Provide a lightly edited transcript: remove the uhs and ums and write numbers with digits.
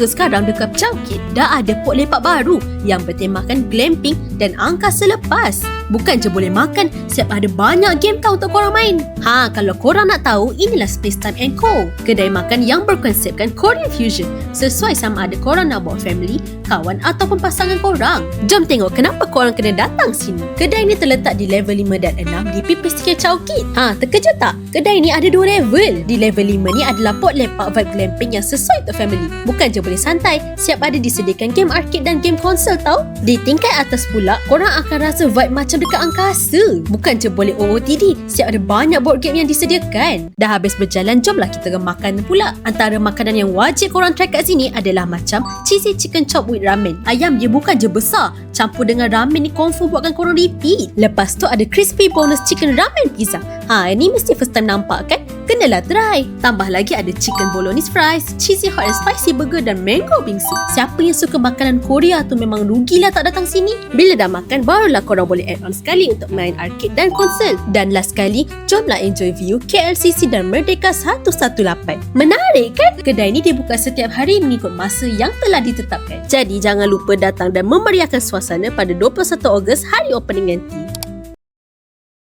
tu sekarang dekat Chowkit dah ada pot lepak baru yang bertemakan glamping dan angkasa lepas. Bukan je boleh makan, siap ada banyak game tau untuk korang main. Kalau korang nak tahu, inilah Space Time & Co. Kedai makan yang berkonsepkan Korean Fusion. Sesuai sama ada korang nak bawa family, kawan ataupun pasangan korang. Jom tengok kenapa korang kena datang sini. Kedai ni terletak di level 5 dan 6 di PPSK Chowkit. Terkejut tak? Kedai ni ada 2 level. Di level 5 ni adalah pot lepak vibe glamping yang sesuai untuk family. Bukan je boleh santai, siap ada disediakan game arcade dan game konsol tau. Di tingkat atas pula, korang akan rasa vibe macam dekat angkasa. Bukan je boleh OOTD, siap ada banyak board game yang disediakan. Dah habis berjalan, jomlah kita makan pula. Antara makanan yang wajib korang try kat sini adalah macam cheesy chicken chop with ramen. Ayam dia bukan je besar, campur dengan ramen ni confirm buatkan korang repeat. Lepas tu ada crispy bonus chicken ramen pizza. Ini mesti first time nampak kan? Kenalah try. Tambah lagi ada chicken bolognese fries, cheesy hot and spicy burger dan mango bingsu. Siapa yang suka makanan Korea tu memang rugilah tak datang sini. Bila dah makan, barulah korang boleh add on sekali untuk main arcade dan konsol. Dan last sekali, jomlah enjoy view KLCC dan Merdeka 118. Menarik kan? Kedai ni dibuka setiap hari mengikut masa yang telah ditetapkan. Jadi jangan lupa datang dan memeriahkan suasana pada 21 Ogos hari opening nanti.